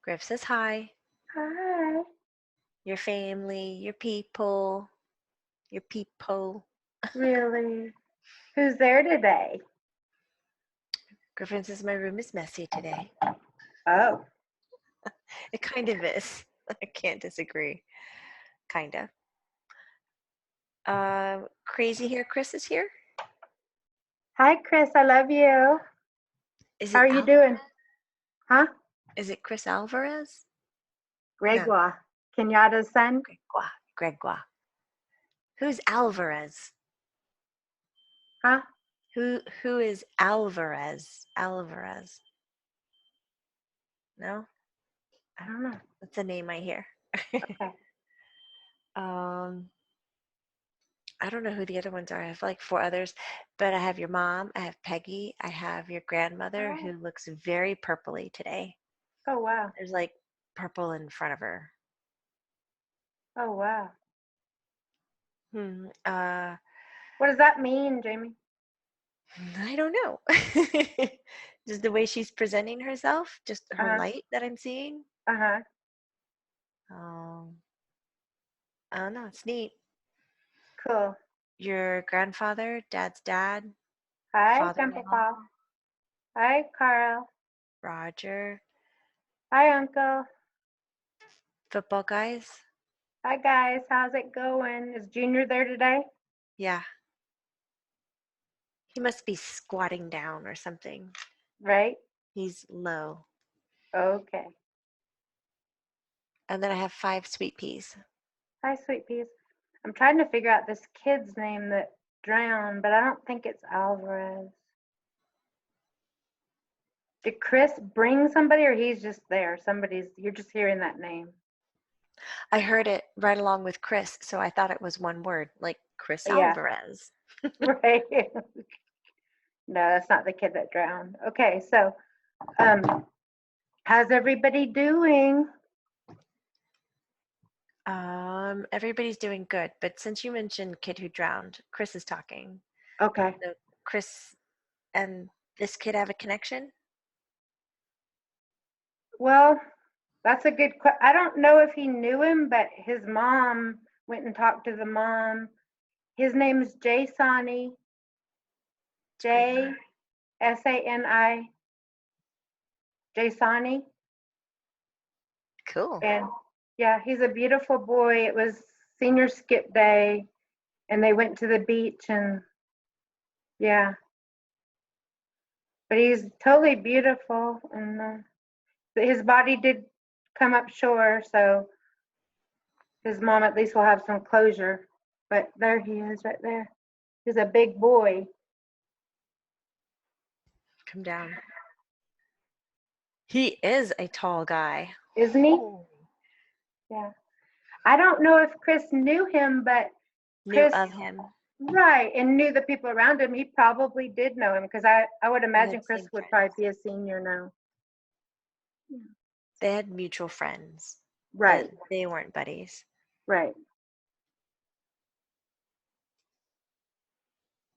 Griff says hi. Hi. Your family, your people, your people. Really? Who's there today? Griffin says my room is messy today. Oh, It kind of is. I can't disagree. Kind of. Crazy Hair Chris is here. hi, Chris. I love you. Is How it are you doing? Huh? Is it Chris Alvarez? No, Gregoire. Kenyatta's son? Gregoire. Gregoire. Who's Alvarez? Huh? Who is Alvarez? Alvarez. No? I don't know. That's a name I hear. Okay. um I don't know who the other ones are. I have like four others, but I have your mom, I have Peggy, I have your grandmother Oh, who looks very purpley today. oh wow. There's like purple in front of her. Oh, wow. Hmm. What does that mean, Jamie? I don't know. Just the way she's presenting herself, just her Uh-huh. light that I'm seeing. Uh-huh. Um, I don't know. It's neat. Cool. Your grandfather, dad's dad, Hi, father-in-law, Grandpapa. Hi, Carl. Roger, Hi, Uncle. football guys. Hi, guys. How's it going? Is Junior there today? Yeah, he must be squatting down or something. Right? He's low. Okay. And then I have 5 sweet peas. Hi, sweet peas. I'm trying to figure out this kid's name that drowned, but I don't think it's Alvarez. Did Chris bring somebody or he's just there? You're just hearing that name. I heard it right along with Chris, so I thought it was one word, like Chris Yeah, Alvarez. right. No, that's not the kid that drowned. Okay, so um, how's everybody doing? Everybody's doing good, but since you mentioned kid who drowned, Chris is talking. Okay. So Chris and this kid have a connection? Well, that's a good question. I don't know if he knew him, but his mom went and talked to the mom. His name's Jasoni, Jasani, Jasoni. Cool. And yeah, he's a beautiful boy. It was senior skip day, and they went to the beach, and yeah, but he's totally beautiful, and his body did come up shore, so his mom at least will have some closure. But there he is, right there. He's a big boy, Come down. He is a tall guy. isn't he? Oh. Yeah. I don't know if Chris knew him, but Knew Chris, of him. right, and knew the people around him. He probably did know him because I would They imagine had Chris same would friends. probably be a senior now. They had mutual friends, but Right, they weren't buddies. right.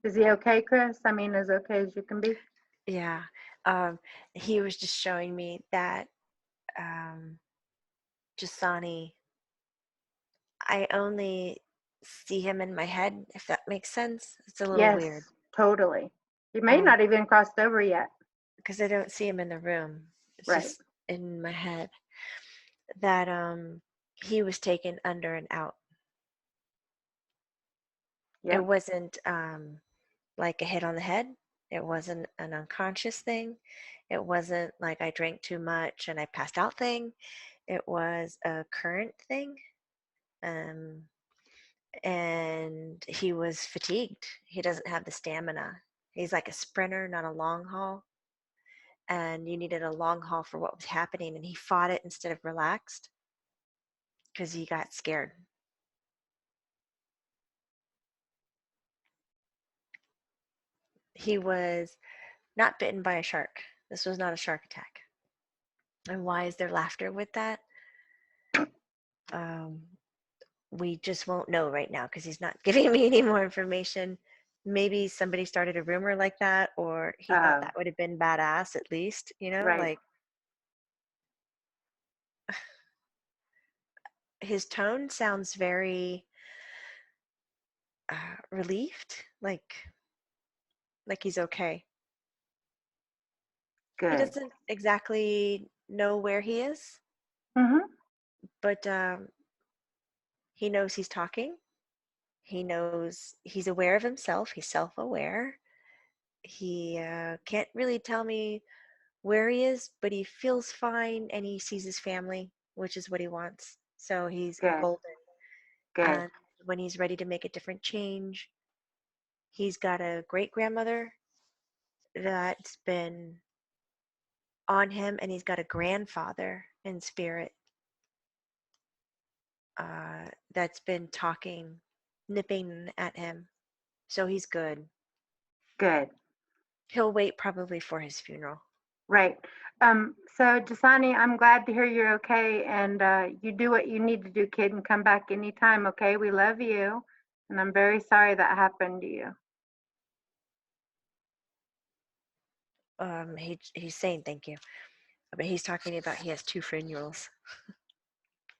Is he okay, Chris? I mean, as okay as you can be? Yeah. Um, he was just showing me that um, Jasani, I only see him in my head, if that makes sense. It's a little Yes, weird totally. He may not even crossed over yet. because I don't see him in the room. It's Right. just in my head that he was taken under and out. It Yep. wasn't like a hit on the head. It wasn't an unconscious thing. It wasn't like I drank too much and I passed out thing. It was a current thing. Um, and he was fatigued. He doesn't have the stamina. He's like a sprinter, not a long haul. And you needed a long haul for what was happening. And he fought it instead of relaxed because he got scared. He was not bitten by a shark. This was not a shark attack. And why is there laughter with that? Um, we just won't know right now because he's not giving me any more information. Maybe somebody started a rumor like that, or he thought Um, that would have been badass at least, right. like his tone sounds very relieved, like he's okay. He Good. doesn't exactly know where he is, Mm-hmm. but he knows he's talking. He knows he's aware of himself. He's self-aware. He can't really tell me where he is, but he feels fine and he sees his family, which is what he wants. So he's Good. golden. Good. And when he's ready to make a different change, he's got a great grandmother that's been on him, and he's got a grandfather in spirit that's been talking, nipping at him. So he's good. Good. He'll wait probably for his funeral. Right. So Jasani, I'm glad to hear you're okay, and you do what you need to do, kid, and come back anytime, okay? We love you, and I'm very sorry that happened to you. He's saying thank you, but he's talking about he has two funerals.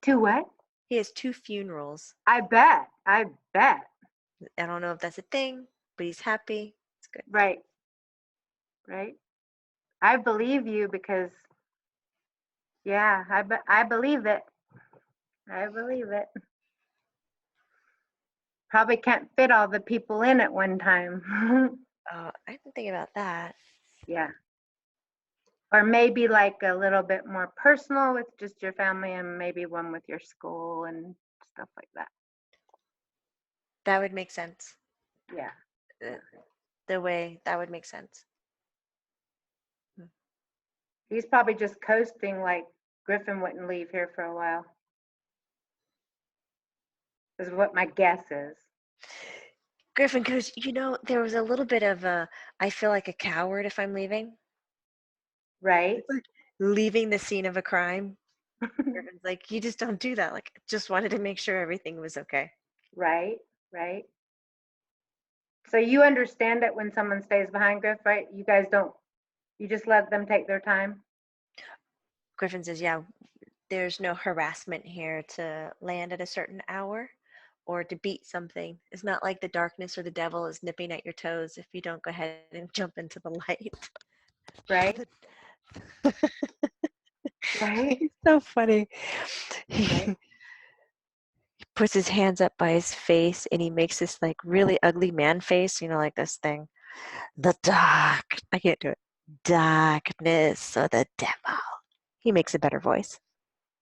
To what? He has two funerals. I bet. I bet. I don't know if that's a thing, but he's happy. It's good. Right. Right. I believe you because, yeah, I believe it. I believe it. Probably can't fit all the people in at one time. I didn't think about that. Yeah. Or maybe like a little bit more personal with just your family and maybe one with your school and stuff like that. That would make sense. Yeah. Uh, The way that would make sense. He's probably just coasting like Griffin wouldn't leave here for a while. Is what my guess is. Griffin goes, there was a little bit of I feel like a coward if I'm leaving. Right? It's like leaving the scene of a crime. Griffin's like, you just don't do that. Like, just wanted to make sure everything was okay. Right? Right? So you understand it when someone stays behind, Griff, right? You guys don't, you just let them take their time? Griffin says, yeah, there's no harassment here to land at a certain hour or to beat something. It's not like the darkness or the devil is nipping at your toes if you don't go ahead and jump into the light. Right? Right? He's so funny. Right? He puts his hands up by his face and he makes this like really ugly man face, like this thing. The dark, I can't do it. Darkness or the devil. He makes a better voice.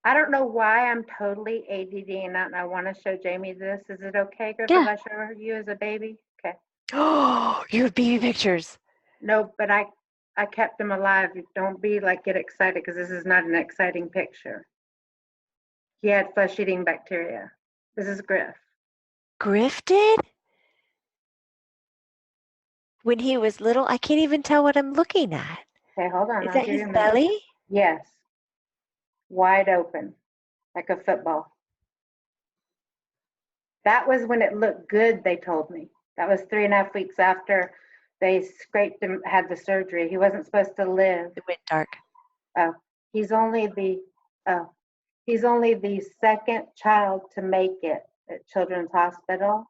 I don't know why I'm totally ADD and I want to show Jamie this. Is it okay, Griff, if Yeah. I show her you as a baby? Okay. Oh, your baby pictures. No, but I kept him alive. Don't be like get excited because this is not an exciting picture. He had flesh-eating bacteria. This is Griff. Griff did? When he was little, I can't even tell what I'm looking at. Okay, hold on. Is I'll that give his you a minute. belly? Yes, wide open, like a football. That was when it looked good, they told me. That was 3.5 weeks after they scraped him, had the surgery. He wasn't supposed to live. It went dark. Oh, he's only the oh, he's only the second child to make it at Children's Hospital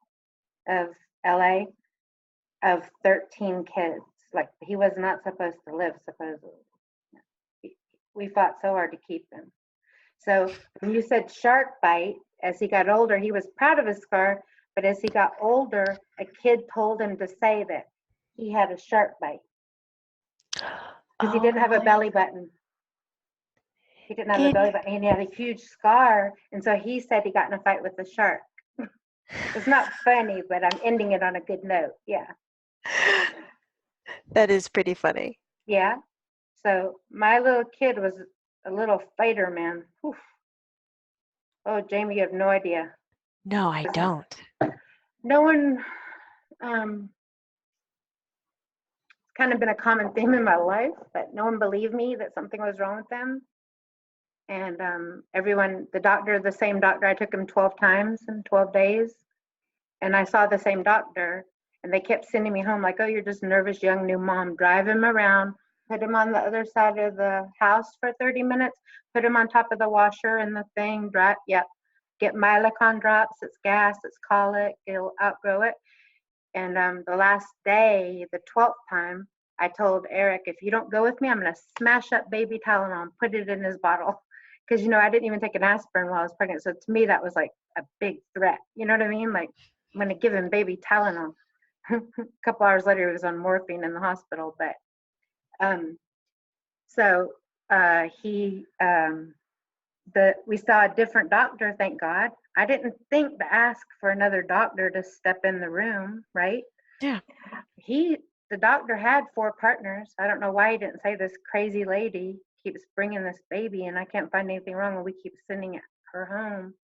of LA of 13 kids. Like he was not supposed to live, supposedly. We fought so hard to keep him. So when you said shark bite, as he got older, he was proud of his scar, but as he got older, a kid told him to say that he had a shark bite because he Oh didn't have a my. belly button. He didn't have a It, belly button and he had a huge scar. And so he said he got in a fight with a shark. It's not funny, but I'm ending it on a good note. Yeah. that is pretty funny. Yeah. So my little kid was a little fighter, man. Whew. Oh, Jamie, you have no idea. No, I don't. No one, it's kind of been a common theme in my life, but no one believed me that something was wrong with them. And everyone, the same doctor, I took him 12 times in 12 days. And I saw the same doctor, and they kept sending me home like, oh, you're just a nervous young new mom. Drive him around, put him on the other side of the house for 30 minutes, put him on top of the washer and the thing, drive, yeah. get Mylicon drops. It's gas, it's colic, it'll outgrow it. And the last day, the 12th time, I told Eric, if you don't go with me, I'm going to smash up baby Tylenol and put it in his bottle. Because, I didn't even take an aspirin while I was pregnant. So to me, that was like a big threat. You know what I mean? Like, I'm going to give him baby Tylenol. A couple hours later, he was on morphine in the hospital. But so we saw a different doctor, thank God. I didn't think to ask for another doctor to step in the room, right? Yeah. The doctor had 4 partners. I don't know why he didn't say this crazy lady keeps bringing this baby and I can't find anything wrong and we keep sending her home.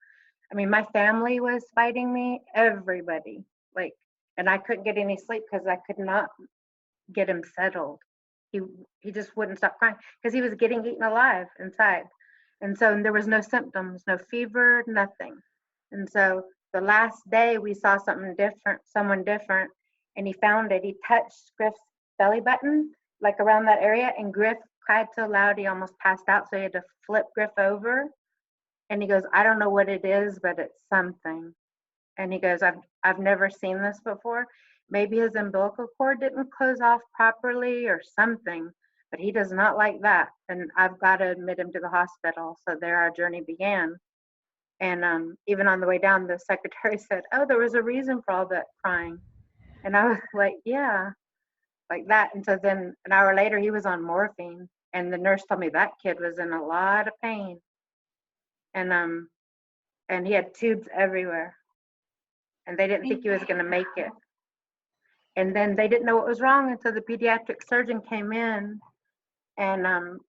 I mean, my family was fighting me, everybody, like, and I couldn't get any sleep because I could not get him settled. He just wouldn't stop crying because he was getting eaten alive inside. And so there was no symptoms, no fever, nothing. And so the last day we saw someone different, and he found it. He touched Griff's belly button, like around that area, and Griff cried so loud he almost passed out. So he had to flip Griff over. And he goes, I don't know what it is, but it's something. And he goes, I've never seen this before. Maybe his umbilical cord didn't close off properly or something, but he does not like that. And I've got to admit him to the hospital. So there our journey began. And even on the way down, the secretary said, oh, there was a reason for all that crying. And I was like, yeah, like that. And so then an hour later, he was on morphine. And the nurse told me that kid was in a lot of pain. And he had tubes everywhere. And they didn't think he was going to make it. And then they didn't know what was wrong until the pediatric surgeon came in and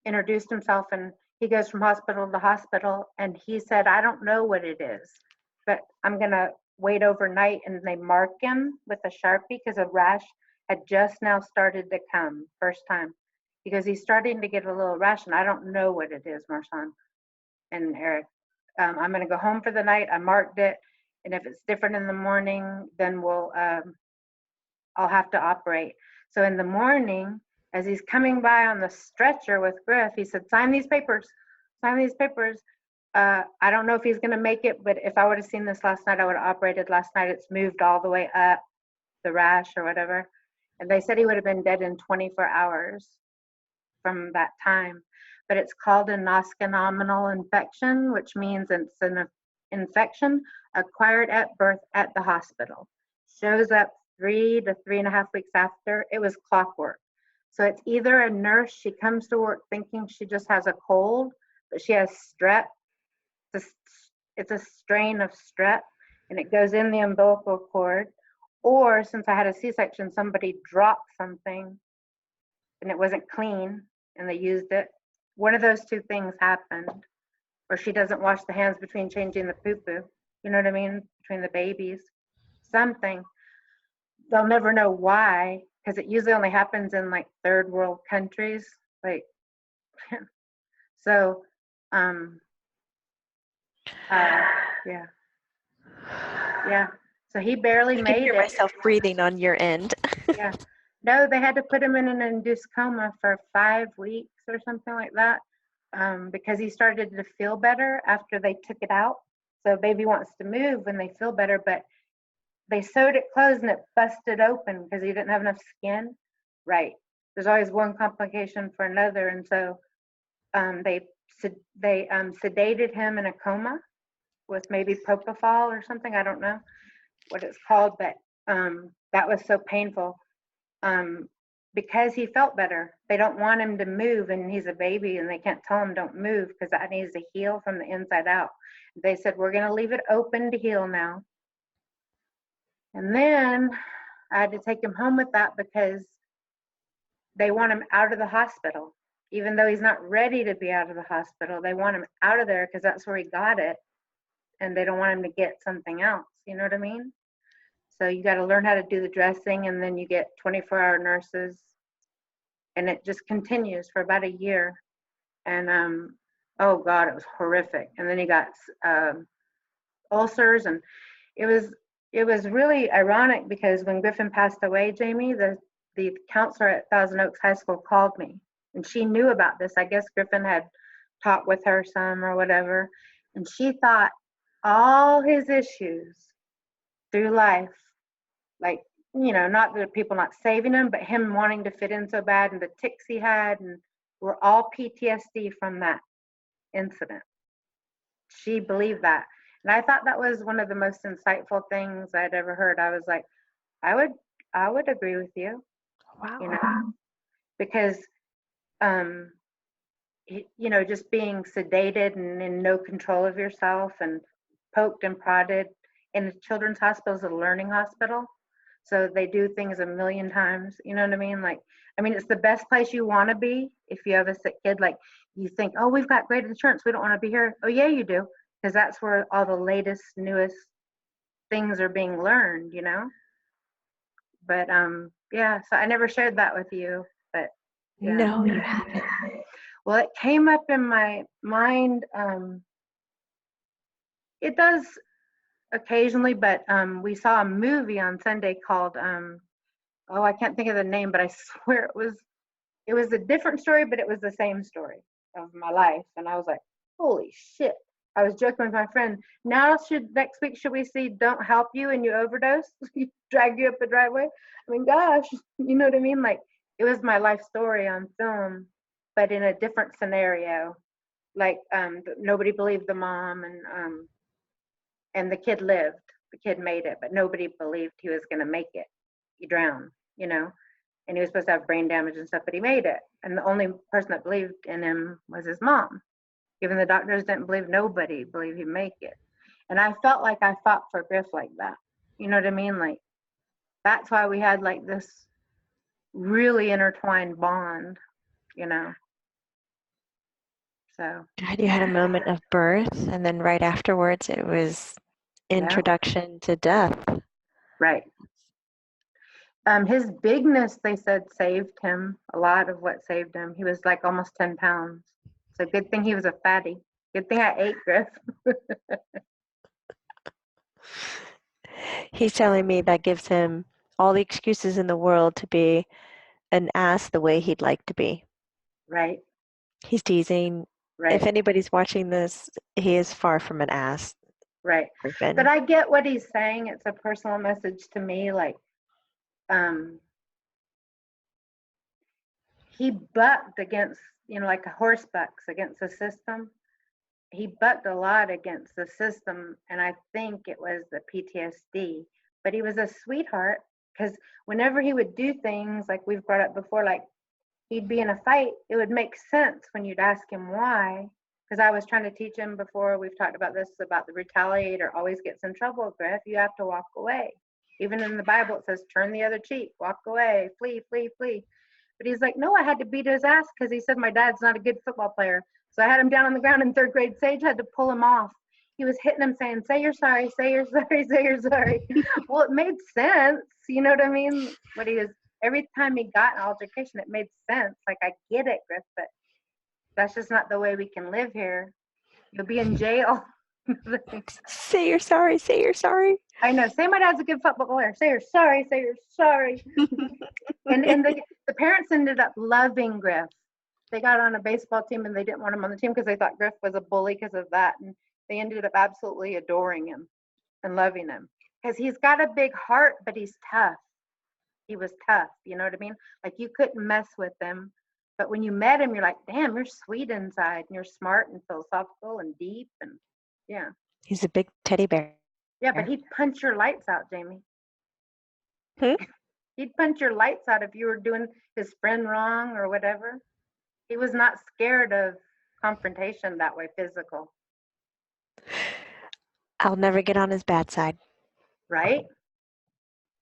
introduced himself. And he goes from hospital to hospital. And he said, I don't know what it is, but I'm going to wait overnight. And they mark him with a Sharpie because a rash had just now started to come, first time. Because he's starting to get a little rash. And I don't know what it is, Marshawn and Eric. I'm going to go home for the night. I marked it. And if it's different in the morning, then I'll have to operate. So in the morning, as he's coming by on the stretcher with Griff, he said, sign these papers, sign these papers. I don't know if he's going to make it, but if I would have seen this last night, I would have operated last night. It's moved all the way up, the rash or whatever. And they said he would have been dead in 24 hours from that time. But it's called a nosocomial infection, which means it's an infection acquired at birth at the hospital. Shows up 3 to 3.5 weeks after. It was clockwork. So it's either a nurse, she comes to work thinking she just has a cold, but she has strep. It's a strain of strep, and it goes in the umbilical cord. Or since I had a C-section, somebody dropped something and it wasn't clean and they used it. One of those 2 things happened. Or she doesn't wash the hands between changing the poo-poo. You know what I mean? Between the babies. Something. They'll never know why, because it usually only happens in like 3rd world countries. Like, so, yeah. Yeah. So he barely I can made hear it. myself breathing on your end. Yeah. No, they had to put him in an induced coma for 5 weeks or something like that, because he started to feel better after they took it out. So baby wants to move when they feel better, but they sewed it closed and it busted open because he didn't have enough skin. Right. There's always one complication for another. And so they sedated him in a coma with maybe propofol or something. I don't know what it's called, but that was so painful because he felt better. They don't want him to move, and he's a baby, and they can't tell him don't move because that needs to heal from the inside out. They said, we're going to leave it open to heal now. And then I had to take him home with that because they want him out of the hospital. Even though he's not ready to be out of the hospital, they want him out of there because that's where he got it. And they don't want him to get something else. You know what I mean? So you got to learn how to do the dressing, and then you get 24-hour nurses. And it just continues for about a year. And oh God, it was horrific. And then he got ulcers, and it was really ironic because when Griffin passed away, Jamie, the counselor at Thousand Oaks High School called me, and she knew about this. I guess Griffin had talked with her some or whatever, and she thought all his issues through life, like, not the people not saving him, but him wanting to fit in so bad and the tics he had, and were all PTSD from that incident. She believed that. And I thought that was one of the most insightful things I'd ever heard. I was like, I would I would agree with you, you Wow. know, because um just being sedated and in no control of yourself and poked and prodded in a children's hospital is a learning hospital. So they do things a million times. You know what I mean? Like, it's the best place you want to be if you have a sick kid. Like, you think, oh, we've got great insurance. We don't want to be here. Oh, yeah, you do. Because that's where all the latest, newest things are being learned. But yeah, so I never shared that with you. But yeah. No, you haven't. Well, it came up in my mind. It does occasionally, but we saw a movie on Sunday called oh, I can't think of the name, but I swear it was a different story, but it was the same story of my life. And I was like, holy shit. I was joking with my friend. Next week should we see Don't Help You and You Overdose? Drag you up the driveway? I mean, gosh, you know what I mean? Like, it was my life story on film, but in a different scenario. Like, nobody believed the mom, and the kid lived. The kid made it, but nobody believed he was going to make it. He drowned. And he was supposed to have brain damage and stuff, but he made it. And the only person that believed in him was his mom. Even the doctors didn't believe, nobody believed he'd make it. And I felt like I fought for Griff like that. You know what I mean? Like, that's why we had like this really intertwined bond, you know? So, God, you had a moment of birth, and then right afterwards, it was yeah, introduction to death. right. His bigness, they said, saved him. A lot of what saved him. He was like almost 10 pounds. So good thing he was a fatty. Good thing I ate, Griff. He's telling me that gives him all the excuses in the world to be an ass the way he'd like to be. Right, He's teasing. If right, anybody's watching this, he is far from an ass, right. But Griffen. I get what he's saying. It's a personal message to me. Like, he bucked against, like a horse bucks against the system. He bucked a lot against the system, and I think it was the PTSD. But he was a sweetheart, because whenever he would do things like we've brought up before, like he'd be in a fight, it would make sense when you'd ask him why. Because I was trying to teach him before, we've talked about this, about the retaliator always gets in trouble, Griff. You have to walk away. Even in the Bible, it says, turn the other cheek, walk away, flee, flee, flee. But he's like, no, I had to beat his ass because he said my dad's not a good football player. So I had him down on the ground in third grade. Sage had to pull him off. He was hitting him saying, say you're sorry, say you're sorry, say you're sorry. Well, it made sense. You know what I mean? What he was, every time he got an altercation, it made sense. Like, I get it, Griff, but that's just not the way we can live here. You'll be in jail. Say you're sorry. Say you're sorry. I know. Say my dad's a good football player. Say you're sorry. Say you're sorry. And the parents ended up loving Griff. They got on a baseball team and they didn't want him on the team because they thought Griff was a bully because of that. And they ended up absolutely adoring him and loving him because he's got a big heart, but he's tough. He was tough. You know what I mean? Like, you couldn't mess with him. But when you met him, you're like, damn, you're sweet inside and you're smart and philosophical and deep. And yeah. He's a big teddy bear. Yeah, but he'd punch your lights out, Jamie. Hmm? He'd punch your lights out if you were doing his friend wrong or whatever. He was not scared of confrontation that way, physical. I'll never get on his bad side. Right?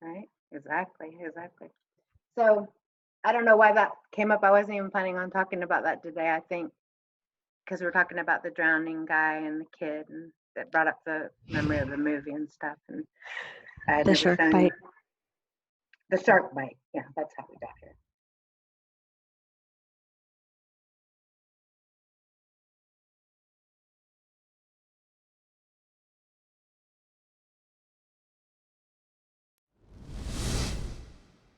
Right? Exactly. So I don't know why that came up. I wasn't even planning on talking about that today. I think because we're talking about the drowning guy and the kid, and that brought up the memory of the movie and stuff. And I had The never shark shown bite. you the shark bite. Yeah, that's how we got here.